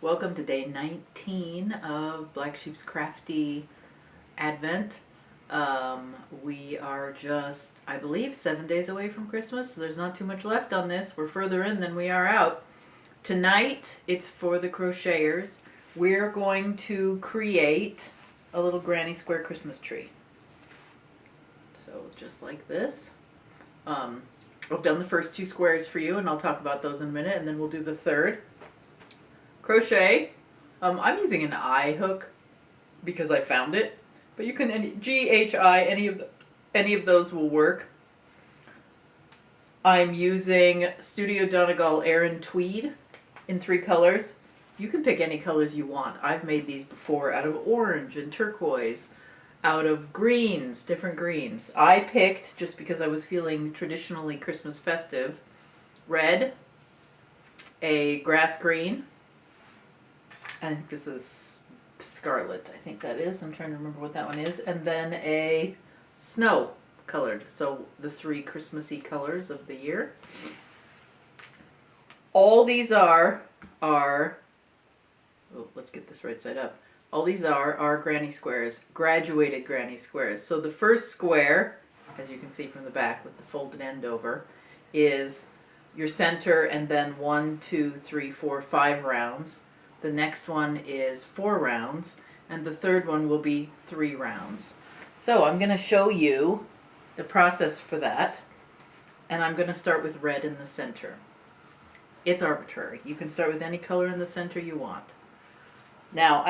Welcome to day 19 of Black Sheep's Crafty Advent. We are just, I believe, 7 days away from Christmas, so there's not too much left on this. We're further in than we are out. Tonight, it's for the crocheters. We're going to create a little granny square Christmas tree. So just like this. I've done the first 2 squares for you, and I'll talk about those in a minute, and then we'll do the third. Crochet. I'm using an I hook because I found it, but you can G-H-I, any of those will work. I'm using Studio Donegal Aran tweed in 3 colors. You can pick any colors you want. I've made these before out of orange and turquoise, out of greens, different greens. I picked, just because I was feeling traditionally Christmas festive, red, a grass green, I think this is scarlet, I think that is. I'm trying to remember what that one is. And then a snow colored. So the 3 Christmassy colors of the year. All these are, oh, let's get this right side up. All these are granny squares, graduated granny squares. So the first square, as you can see from the back with the folded end over, is your center and then 1, 2, 3, 4, 5 rounds. The next one is 4 rounds, and the third one will be 3 rounds. So I'm going to show you the process for that, and I'm going to start with red in the center. It's arbitrary. You can start with any color in the center you want. Now,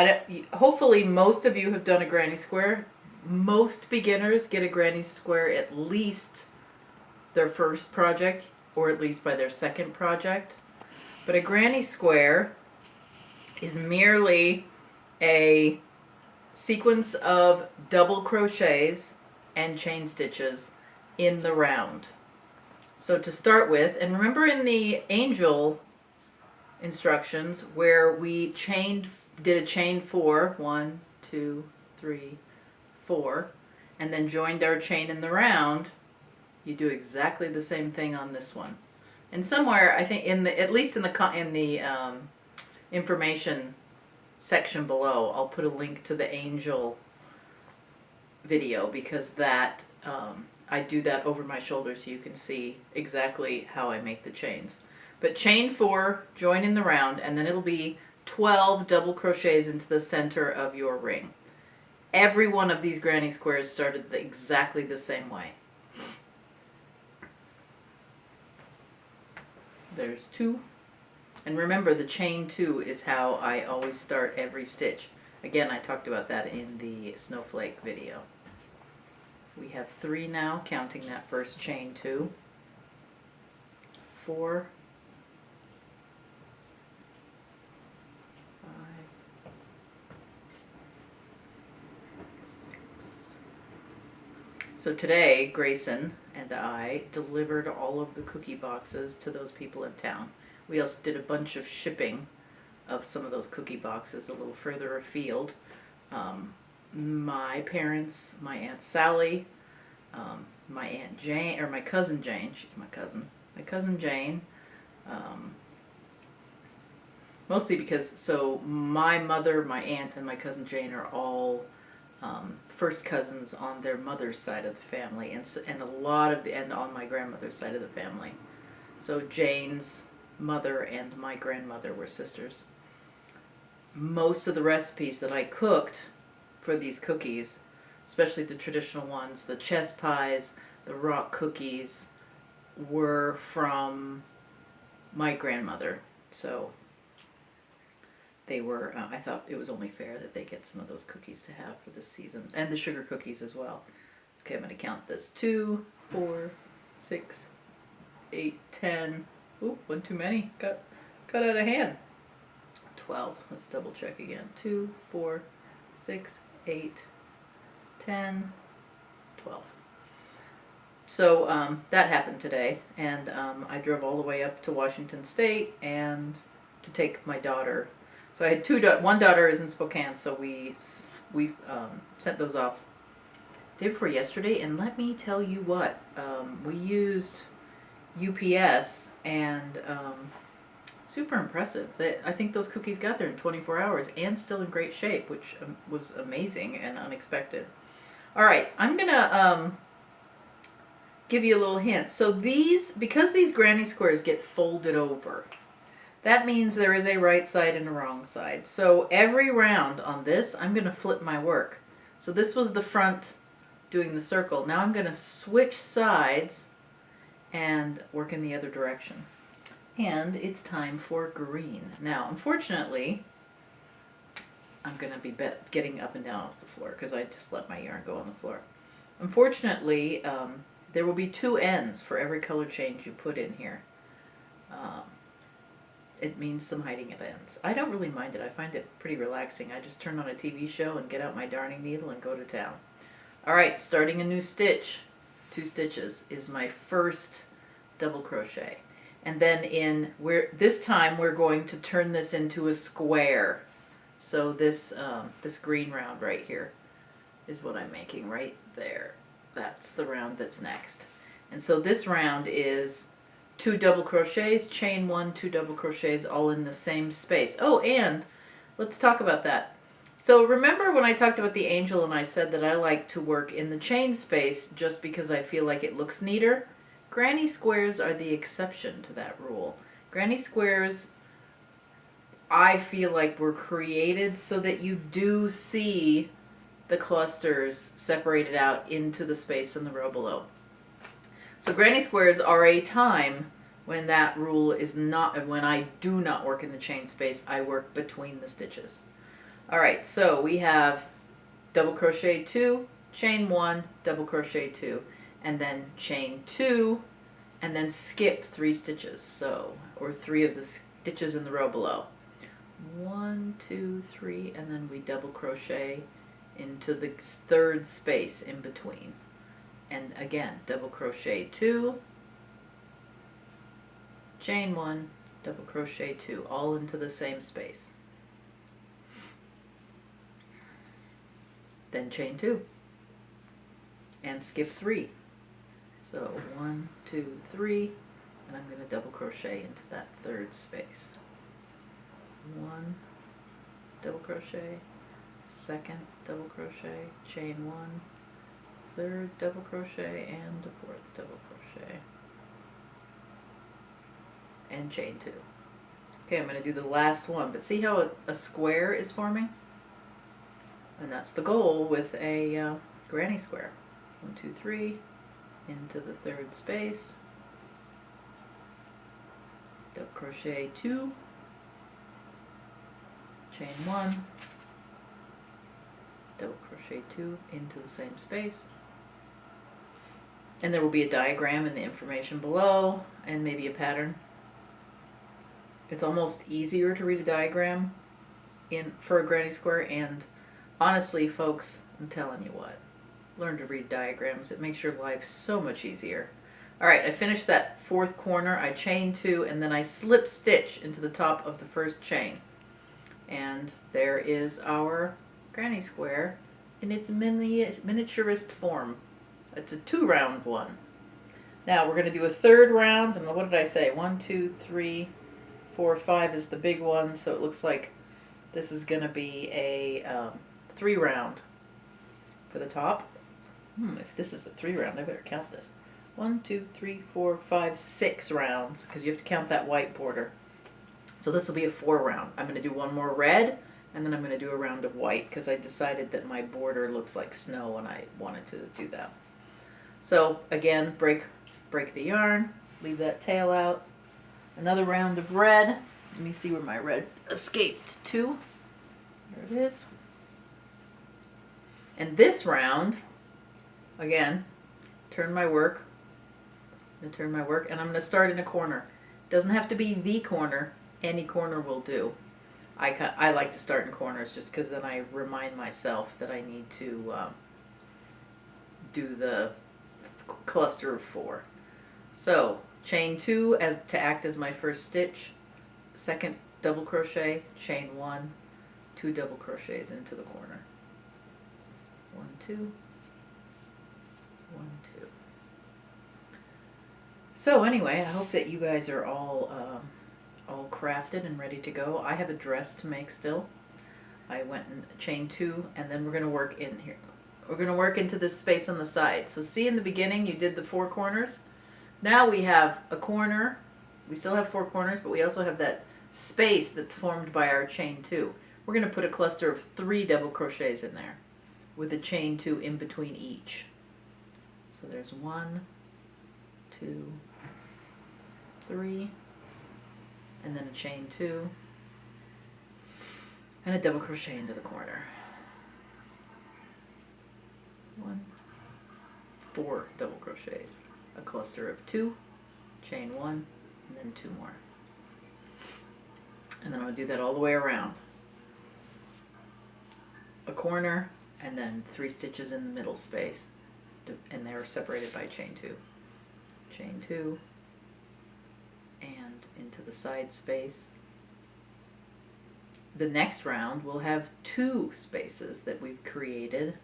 hopefully most of you have done a granny square. Most beginners get a granny square at least their first project, or at least by their second project. But a granny square is merely a sequence of double crochets and chain stitches in the round. So to start with, and remember in the angel instructions where we did a chain 4, 1, 2, 3, 4, and then joined our chain in the round, you do exactly the same thing on this one. And somewhere, I think at least in the information section below, I'll put a link to the angel video, because that I do that over my shoulder so you can see exactly how I make the chains. But chain 4, join in the round, and then it'll be 12 double crochets into the center of your ring. Every one of these granny squares started exactly the same way. There's 2. And remember, the chain 2 is how I always start every stitch. Again, I talked about that in the snowflake video. We have 3 now, counting that first chain 2. 4, 5, 6. So today, Grayson and I delivered all of the cookie boxes to those people in town. We also did a bunch of shipping of some of those cookie boxes a little further afield. My parents, my Aunt Sally, my Aunt Jane, or my cousin Jane, she's my cousin Jane, mostly because, so my mother, my aunt, and my cousin Jane are all first cousins on their mother's side of the family, and a lot of and on my grandmother's side of the family. So Jane's mother and my grandmother were sisters. Most of the recipes that I cooked for these cookies, especially the traditional ones, the chess pies, the rock cookies, were from my grandmother. So they were, I thought it was only fair that they get some of those cookies to have for this season, and the sugar cookies as well. Okay, I'm going to count this. 2, 4, 6, 8, 10. Ooh, one too many. Got out of hand. 12. Let's double check again. 2, 4, 6, 8, 10, 12. So that happened today, and I drove all the way up to Washington State and to take my daughter. So I had one daughter is in Spokane, so we sent those off day before yesterday, and let me tell you what, we used UPS, and Super impressive. I think those cookies got there in 24 hours and still in great shape, which was amazing and unexpected. All right, I'm gonna give you a little hint. So because these granny squares get folded over, that means there is a right side and a wrong side. So every round on this, I'm gonna flip my work. So this was the front doing the circle. Now I'm gonna switch sides and work in the other direction. And it's time for green. Now, unfortunately, I'm going to be getting up and down off the floor because I just let my yarn go on the floor. Unfortunately, there will be 2 ends for every color change you put in here. It means some hiding of ends. I don't really mind it. I find it pretty relaxing. I just turn on a TV show and get out my darning needle and go to town. All right, starting a new stitch. 2 stitches is my first double crochet. And then this time we're going to turn this into a square. So this green round right here is what I'm making right there. That's the round that's next. And so this round is 2 double crochets, chain 1, 2 double crochets, all in the same space. Oh, and let's talk about that. So remember when I talked about the angel and I said that I like to work in the chain space just because I feel like it looks neater? Granny squares are the exception to that rule. Granny squares, I feel like, were created so that you do see the clusters separated out into the space in the row below. So granny squares are a time when that rule is not, when I do not work in the chain space, I work between the stitches. All right, so we have double crochet 2, chain 1, double crochet 2, and then chain 2, and then skip 3 stitches, so, or 3 of the stitches in the row below. 1, 2, 3, and then we double crochet into the 3rd space in between. And again, double crochet 2, chain 1, double crochet 2, all into the same space. Then chain 2, and skip 3. So 1, 2, 3, and I'm going to double crochet into that 3rd space. 1, double crochet, 2nd double crochet, chain 1, 3rd double crochet, and a 4th double crochet, and chain 2. Okay, I'm going to do the last one, but see how a square is forming? And that's the goal with a granny square. 1, 2, 3, into the 3rd space, double crochet 2, chain 1, double crochet 2 into the same space, and there will be a diagram in the information below and maybe a pattern. It's almost easier to read a diagram for a granny square, and honestly folks, I'm telling you what, learn to read diagrams. It makes your life so much easier. All right, I finished that 4th corner. I chain 2 and then I slip stitch into the top of the 1st chain. And there is our granny square in its miniaturist form. It's a 2-round one. Now we're going to do a 3rd round, and what did I say? 1, 2, 3, 4, 5 is the big one, so it looks like this is going to be a 3-round for the top. If this is a 3-round, I better count this. 1, 2, 3, 4, 5, 6 rounds, because you have to count that white border. So this will be a 4-round. I'm going to do one more red, and then I'm going to do a round of white, because I decided that my border looks like snow, and I wanted to do that. So again, break the yarn, leave that tail out. Another round of red. Let me see where my red escaped to. There it is. And this round, again, turn my work, and I'm going to start in a corner. It doesn't have to be the corner. Any corner will do. I like to start in corners just because then I remind myself that I need to do the cluster of 4. So chain 2 to act as my first stitch, 2nd double crochet, chain 1, 2 double crochets into the corner. 1, 2, 1, 2. So anyway, I hope that you guys are all all crafted and ready to go. I have a dress to make still. I went and chained 2, and then we're going to work in here. We're going to work into this space on the side. So see, in the beginning you did the 4 corners. Now we have a corner. We still have 4 corners, but we also have that space that's formed by our chain 2. We're going to put a cluster of 3 double crochets in there with a chain 2 in between each. So there's 1, 2, 3, and then a chain 2 and a double crochet into the corner. 4 double crochets, a cluster of 2, chain 1, and then 2 more. And then I'm going to do that all the way around. A corner, and then 3 stitches in the middle space, and they're separated by chain 2. Chain 2, and into the side space. The next round we'll have 2 spaces that we've created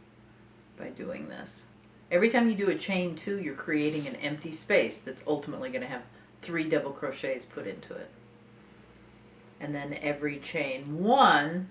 by doing this. Every time you do a chain 2, you're creating an empty space that's ultimately going to have 3 double crochets put into it. And then every chain 1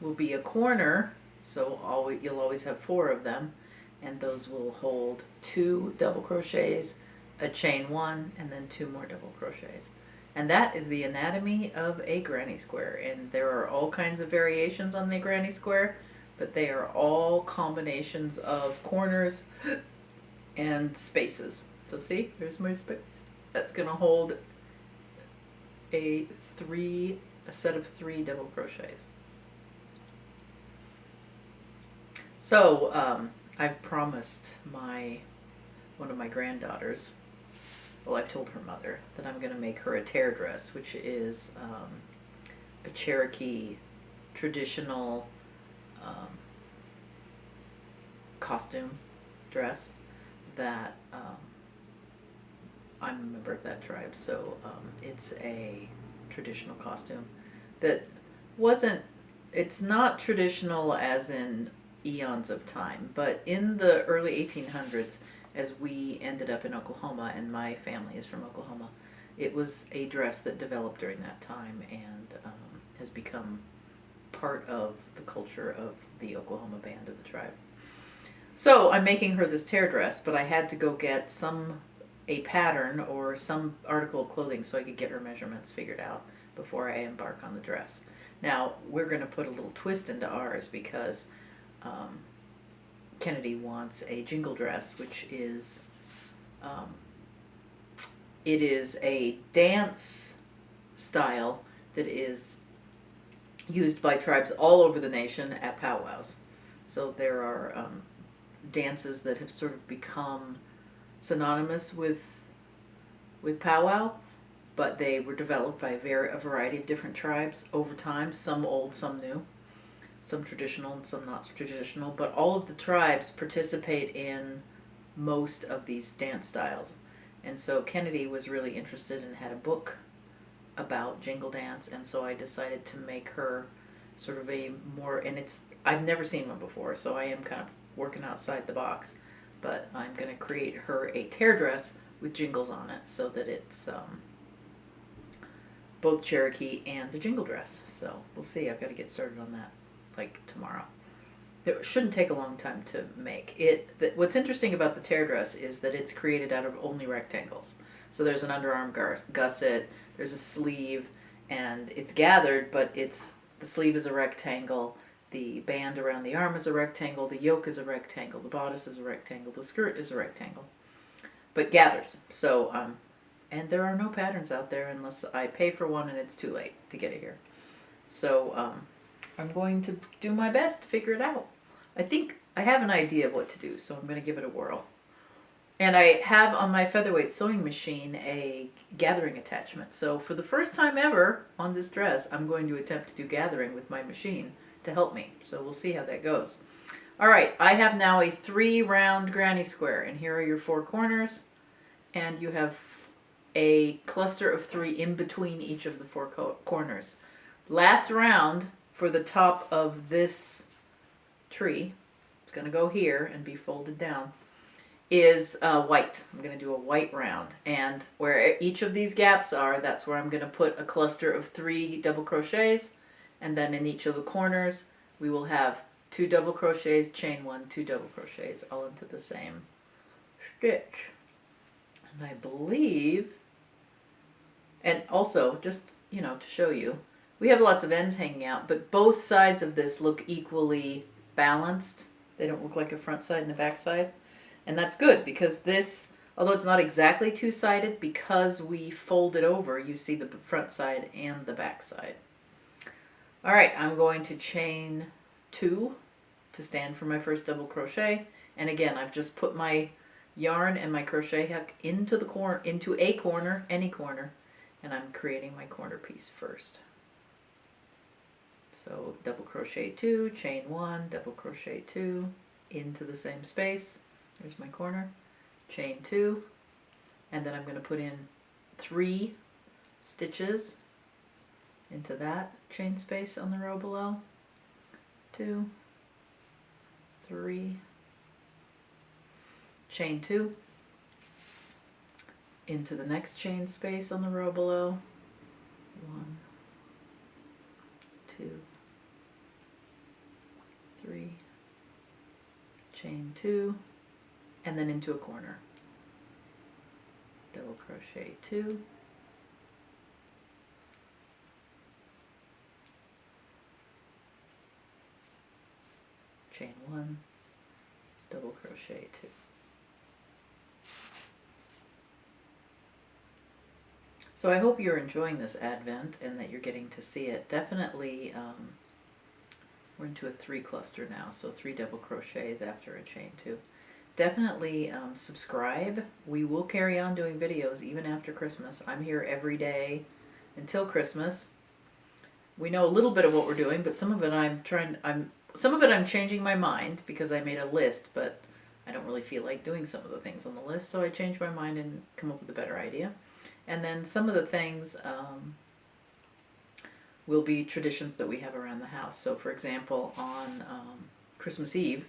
will be a corner, so you'll always have 4 of them, and those will hold 2 double crochets, a chain 1, and then 2 more double crochets. And that is the anatomy of a granny square. And there are all kinds of variations on the granny square, but they are all combinations of corners and spaces. So see, there's my space. That's going to hold a set of 3 double crochets. So I've promised one of my granddaughters, well, I've told her mother that I'm going to make her a tear dress, which is a Cherokee traditional costume dress that I'm a member of that tribe, so it's a traditional costume that it's not traditional as in eons of time, but in the early 1800s, as we ended up in Oklahoma, and my family is from Oklahoma, it was a dress that developed during that time and has become part of the culture of the Oklahoma band of the tribe. So I'm making her this tear dress, but I had to go get a pattern or some article of clothing so I could get her measurements figured out before I embark on the dress. Now we're going to put a little twist into ours because Kennedy wants a jingle dress, which is it is a dance style that is used by tribes all over the nation at powwows. So there are dances that have sort of become synonymous with powwow, but they were developed by a variety of different tribes over time, some old, some new, some traditional and some not so traditional, but all of the tribes participate in most of these dance styles. And so Kennedy was really interested and had a book about jingle dance, and so I decided to make her sort of a more, and I've never seen one before, so I am kind of working outside the box, but I'm going to create her a tear dress with jingles on it so that it's both Cherokee and a jingle dress. So we'll see. I've got to get started on that like tomorrow. It shouldn't take a long time to make it. What's interesting about the tear dress is that it's created out of only rectangles. So there's an underarm gusset, there's a sleeve, and it's gathered, but the sleeve is a rectangle, the band around the arm is a rectangle, the yoke is a rectangle, the bodice is a rectangle, the skirt is a rectangle, but gathers. So, and there are no patterns out there unless I pay for one and it's too late to get it here. So I'm going to do my best to figure it out. I think I have an idea of what to do, so I'm going to give it a whirl. And I have on my featherweight sewing machine a gathering attachment. So for the first time ever on this dress, I'm going to attempt to do gathering with my machine to help me. So we'll see how that goes. All right, I have now a 3-round granny square, and here are your 4 corners, and you have a cluster of 3 in between each of the 4 corners. Last round for the top of this tree, it's going to go here and be folded down, is white. I'm going to do a white round, and where each of these gaps are, that's where I'm going to put a cluster of 3 double crochets, and then in each of the corners we will have 2 double crochets, chain 1, 2 double crochets, all into the same stitch. And I believe, and also just, you know, to show you, we have lots of ends hanging out, but both sides of this look equally balanced. They don't look like a front side and a back side. And that's good, because this, although it's not exactly two-sided, because we fold it over, you see the front side and the back side. All right, I'm going to chain 2 to stand for my first double crochet. And again, I've just put my yarn and my crochet hook into the corner, into a corner, any corner, and I'm creating my corner piece first. So double crochet 2, chain 1, double crochet 2, into the same space. There's my corner, chain 2, and then I'm going to put in 3 stitches into that chain space on the row below. 2, 3, chain 2, into the next chain space on the row below. 1, 2, 3, chain 2, and then into a corner. Double crochet 2, chain 1, double crochet 2. So I hope you're enjoying this Advent and that you're getting to see it. Definitely, we're into a 3 cluster now, so 3 double crochets after a chain 2. Definitely subscribe. We will carry on doing videos even after Christmas. I'm here every day until Christmas. We know a little bit of what we're doing, but some of it I'm changing my mind because I made a list, but I don't really feel like doing some of the things on the list, so I changed my mind and come up with a better idea. And then some of the things will be traditions that we have around the house. So for example, on Christmas Eve,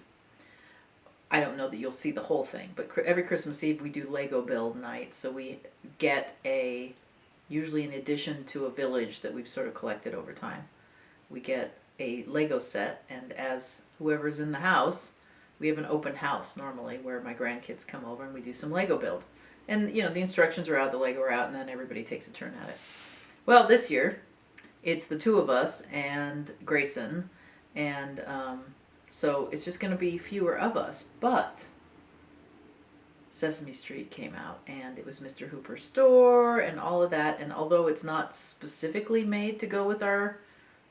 I don't know that you'll see the whole thing, but every Christmas Eve we do Lego build night. So we get usually in addition to a village that we've sort of collected over time, we get a Lego set, and as whoever's in the house, we have an open house normally where my grandkids come over and we do some Lego build. And, you know, the instructions are out, the Lego are out, and then everybody takes a turn at it. Well, this year, it's the 2 of us and Grayson, and so it's just going to be fewer of us. But Sesame Street came out, and it was Mr. Hooper's store and all of that. And although it's not specifically made to go with our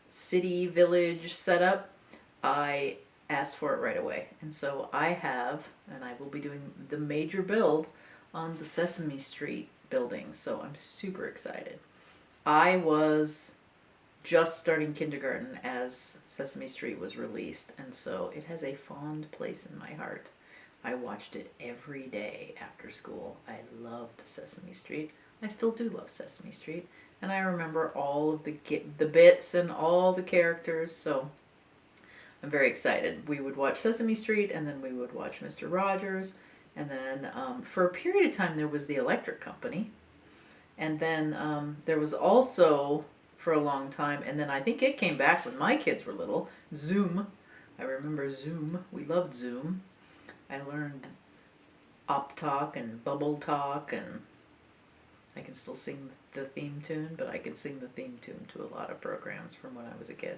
city village setup, I asked for it right away. And so I have, and I will be doing the major build on the Sesame Street building, so I'm super excited. I was just starting kindergarten as Sesame Street was released, and so it has a fond place in my heart. I watched it every day after school. I loved Sesame Street. I still do love Sesame Street, and I remember all of the bits and all the characters, so I'm very excited. We would watch Sesame Street, and then we would watch Mr. Rogers. And then for a period of time there was the Electric Company. And then there was also, for a long time, and then I think it came back when my kids were little, Zoom. I remember Zoom. We loved Zoom. I learned Op Talk and Bubble Talk, and I can still sing the theme tune, but I can sing the theme tune to a lot of programs from when I was a kid.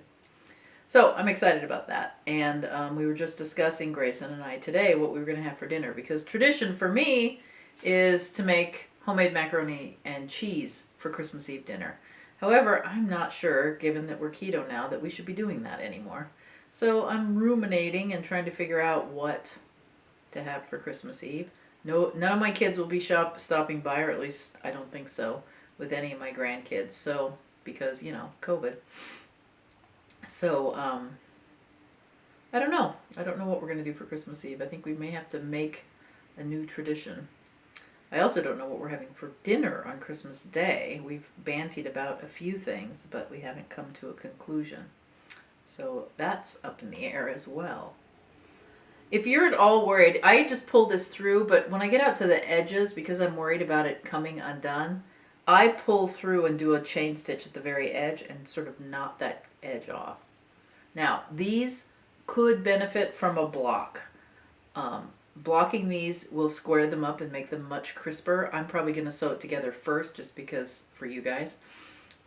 So I'm excited about that. And we were just discussing, Grayson and I, today what we were going to have for dinner, because tradition for me is to make homemade macaroni and cheese for Christmas Eve dinner. However, I'm not sure, given that we're keto now, that we should be doing that anymore. So I'm ruminating and trying to figure out what to have for Christmas Eve. No, none of my kids will be stopping by, or at least I don't think so, with any of my grandkids. So, because, you know, COVID. So, I don't know. I don't know what we're going to do for Christmas Eve. I think we may have to make a new tradition. I also don't know what we're having for dinner on Christmas Day. We've bantied about a few things, but we haven't come to a conclusion. So that's up in the air as well. If you're at all worried, I just pull this through, but when I get out to the edges, because I'm worried about it coming undone, I pull through and do a chain stitch at the very edge and sort of knot that edge off. Now, these could benefit from a block. Blocking these will square them up and make them much crisper. I'm probably going to sew it together first just because for you guys.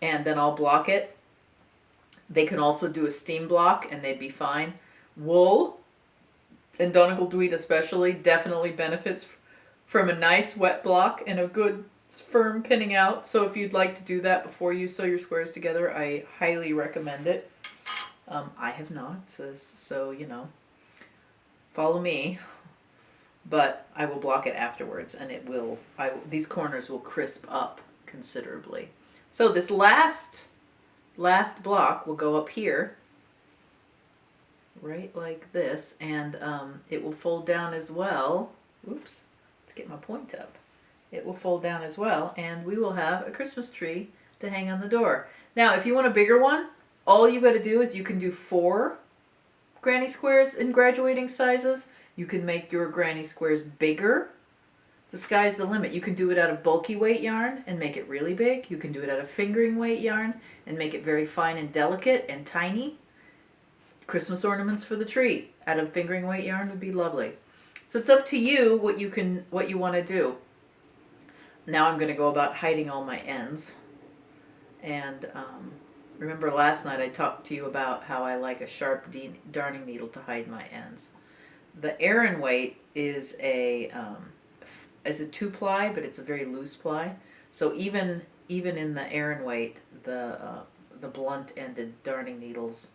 And then I'll block it. They can also do a steam block and they'd be fine. Wool, and Donegal Dweed especially, definitely benefits from a nice wet block and a good firm pinning out. So if you'd like to do that before you sew your squares together, I highly recommend it. I have not, so you know, follow me. But I will block it afterwards, and it will. These corners will crisp up considerably. So this last block will go up here, right like this, and it will fold down as well. Oops, let's get my point up. It will fold down as well, and we will have a Christmas tree to hang on the door. Now, if you want a bigger one, all you got to do is you can do 4 granny squares in graduating sizes. You can make your granny squares bigger. The sky's the limit. You can do it out of bulky weight yarn and make it really big. You can do it out of fingering weight yarn and make it very fine and delicate and tiny. Christmas ornaments for the tree out of fingering weight yarn would be lovely. So it's up to you what you want to do. Now I'm going to go about hiding all my ends. And remember last night I talked to you about how I like a sharp darning needle to hide my ends. The Aran weight is a 2-ply, but it's a very loose ply. So even in the Aran weight, the blunt-ended darning needles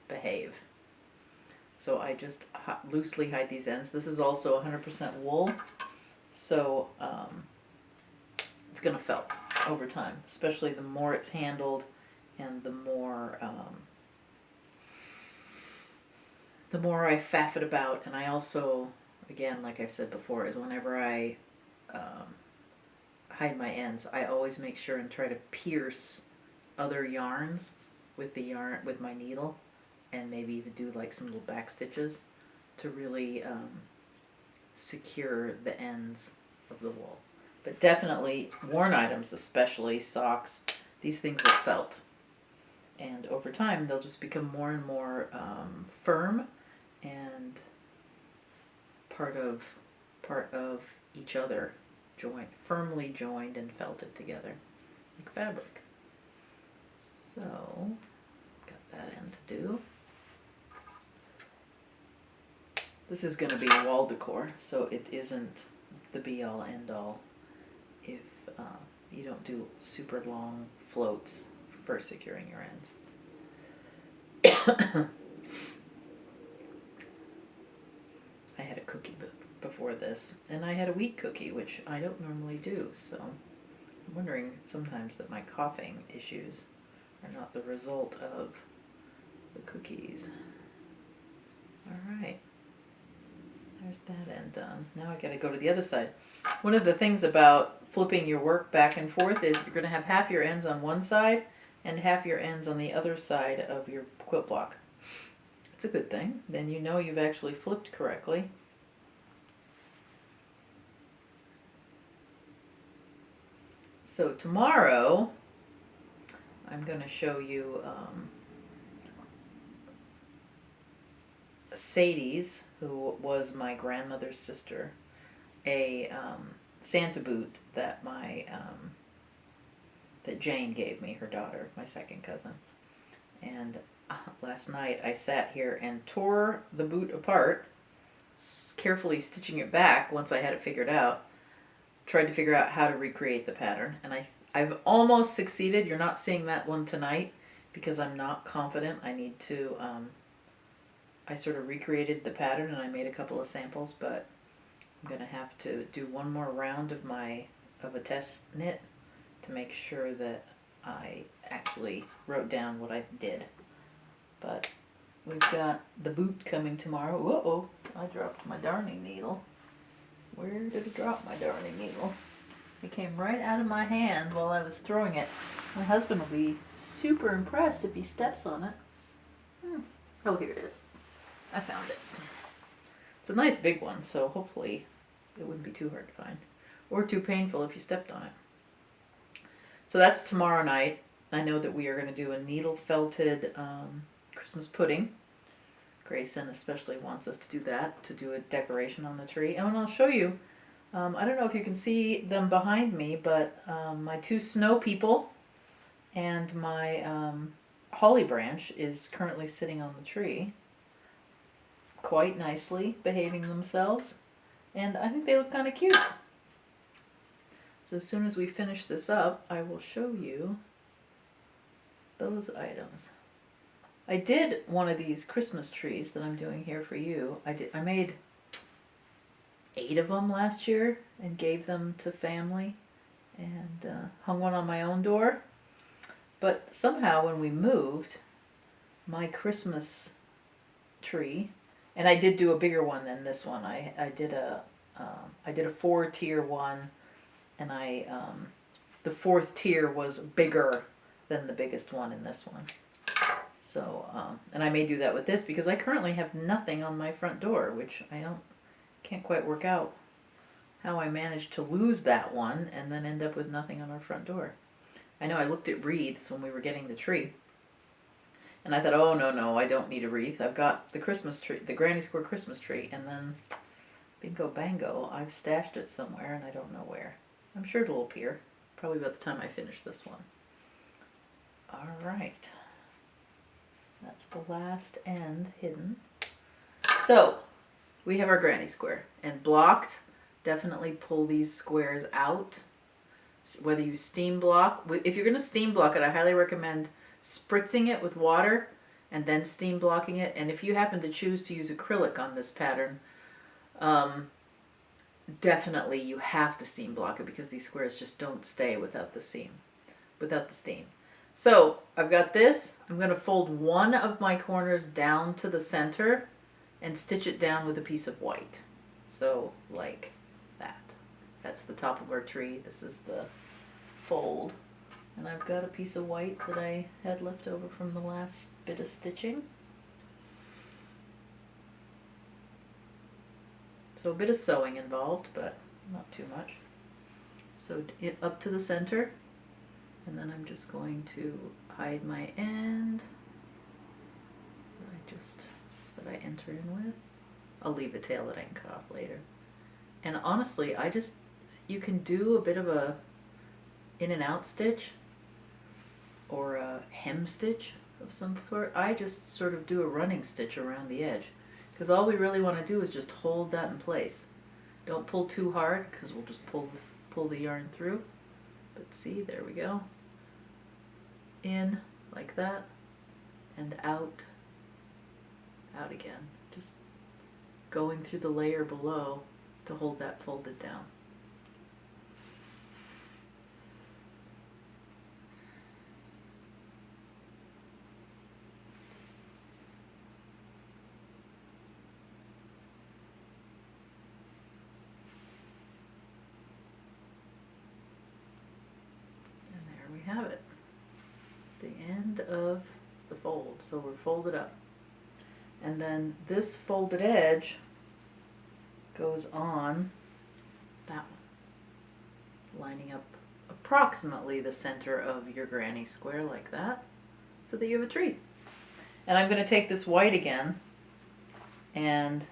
behave. So I just loosely hide these ends. This is also 100% wool, so it's going to felt over time, especially the more it's handled and the more I faff it about. And I also, again, like I've said before, is whenever I hide my ends, I always make sure and try to pierce other yarns with my needle, and maybe even do like some little back stitches to really secure the ends of the wool. But definitely worn items, especially socks, these things are felt, and over time they'll just become more and more firm and part of each other, firmly joined and felted together like fabric. So got that end to do. This is going to be wall decor, so it isn't the be-all end-all if you don't do super long floats for securing your ends. I had a cookie before this, and I had a wheat cookie, which I don't normally do, so I'm wondering sometimes that my coughing issues are not the result of the cookies. Alright, there's that end done. Now I gotta go to the other side. One of the things about flipping your work back and forth is you're gonna have half your ends on one side and half your ends on the other side of your quilt block. It's a good thing. Then you know you've actually flipped correctly. So tomorrow, I'm going to show you Sadie's, who was my grandmother's sister, a Santa boot that that Jane gave me, her daughter, my second cousin. And last night I sat here and tore the boot apart, carefully stitching it back once I had it figured out. Tried to figure out how to recreate the pattern, and I've almost succeeded. You're not seeing that one tonight because I'm not confident. I need to, I sort of recreated the pattern and I made a couple of samples, but I'm going to have to do one more round of a test knit to make sure that I actually wrote down what I did. But we've got the boot coming tomorrow. Uh-oh, I dropped my darning needle. Where did I drop my darning needle? It came right out of my hand while I was throwing it. My husband will be super impressed if he steps on it. Oh, here it is. I found it. It's a nice big one, so hopefully it wouldn't be too hard to find. Or too painful if you stepped on it. So that's tomorrow night. I know that we are going to do a needle felted Christmas pudding. Grayson especially wants us to do that, to do a decoration on the tree. And I'll show you, I don't know if you can see them behind me, but my 2 snow people and my holly branch is currently sitting on the tree, quite nicely behaving themselves. And I think they look kind of cute. So as soon as we finish this up, I will show you those items. I did one of these Christmas trees that I'm doing here for you. I made 8 of them last year and gave them to family, and hung one on my own door. But somehow when we moved, my Christmas tree, and I did do a bigger one than this one. I did a 4-tier one, and the 4th tier was bigger than the biggest one in this one. So, and I may do that with this because I currently have nothing on my front door, which can't quite work out how I managed to lose that one and then end up with nothing on our front door. I know I looked at wreaths when we were getting the tree, and I thought, oh no, I don't need a wreath. I've got the Christmas tree, the Granny Square Christmas tree, and then bingo bango, I've stashed it somewhere and I don't know where. I'm sure it'll appear, probably by the time I finish this one. All right. That's the last end hidden. So we have our granny square, and blocked, definitely pull these squares out. Whether you steam block, if you're going to steam block it, I highly recommend spritzing it with water and then steam blocking it. And if you happen to choose to use acrylic on this pattern, definitely you have to steam block it because these squares just don't stay without the steam. So I've got this. I'm going to fold one of my corners down to the center and stitch it down with a piece of white. So like that. That's the top of our tree. This is the fold. And I've got a piece of white that I had left over from the last bit of stitching. So a bit of sewing involved, but not too much. So it up to the center. And then I'm just going to hide my end that I enter in with. I'll leave a tail that I can cut off later. And honestly, you can do a bit of a in and out stitch or a hem stitch of some sort. I just sort of do a running stitch around the edge because all we really want to do is just hold that in place. Don't pull too hard because we'll just pull the yarn through. But see, there we go. In like that and out again, just going through the layer below to hold that folded down. And there we have it. The end of the fold, so we're folded up, and then this folded edge goes on that one, lining up approximately the center of your granny square like that, so that you have a tree. And I'm going to take this white again and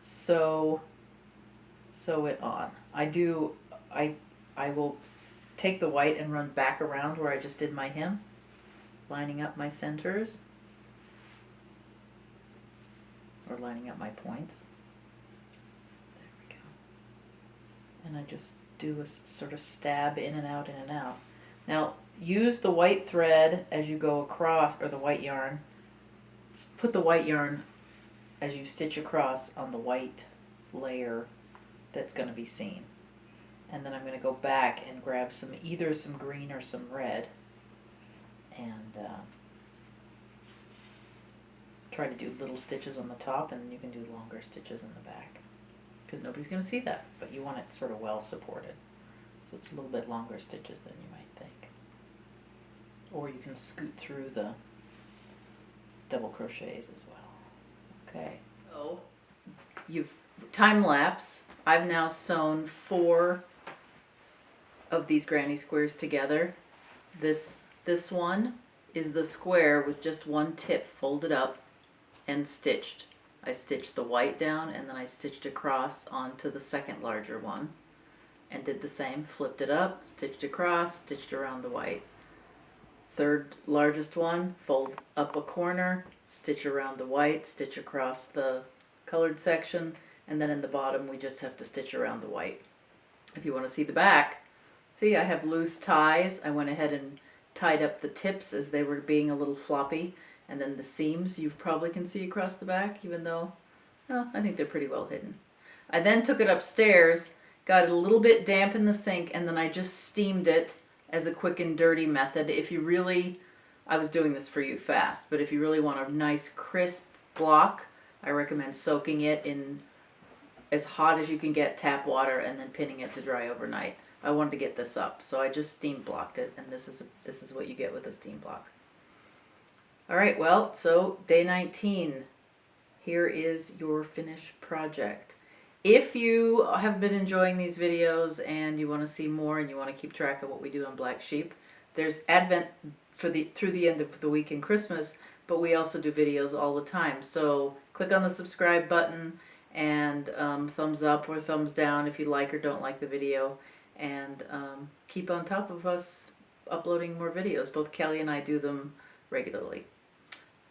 sew it on. I will take the white and run back around where I just did my hem, lining up my centers, or lining up my points. There we go. And I just do a sort of stab in and out, in and out. Now, use the white thread as you go across, or the white yarn. Put the white yarn as you stitch across on the white layer that's going to be seen. And then I'm going to go back and grab either some green or some red, and try to do little stitches on the top, and you can do longer stitches in the back because nobody's going to see that, but you want it sort of well supported, so it's a little bit longer stitches than you might think. Or you can scoot through the double crochets as well. Okay, so you've time lapse. I've now sewn 4 of these granny squares together. This one is the square with just one tip folded up and stitched. I stitched the white down and then I stitched across onto the second larger one and did the same, flipped it up, stitched across, stitched around the white. Third largest one, fold up a corner, stitch around the white, stitch across the colored section, and then in the bottom we just have to stitch around the white. If you want to see the back, see I have loose ties. I went ahead and tied up the tips as they were being a little floppy, and then the seams you probably can see across the back, even though, well, I think they're pretty well hidden. I then took it upstairs, got it a little bit damp in the sink, and then I just steamed it as a quick and dirty method. If you really, I was doing this for you fast, but if you really want a nice crisp block, I recommend soaking it in as hot as you can get tap water and then pinning it to dry overnight. I wanted to get this up, so I just steam blocked it, and this is what you get with a steam block. All right, well, so day 19. Here is your finished project. If you have been enjoying these videos and you want to see more and you want to keep track of what we do on Black Sheep, there's Advent through the end of the week and Christmas, but we also do videos all the time. So click on the subscribe button and thumbs up or thumbs down if you like or don't like the video, and keep on top of us uploading more videos. Both Kelly and I do them regularly.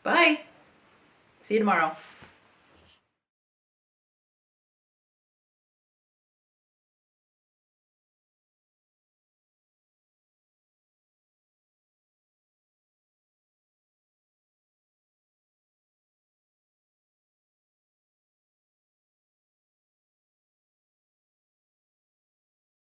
Bye! See you tomorrow.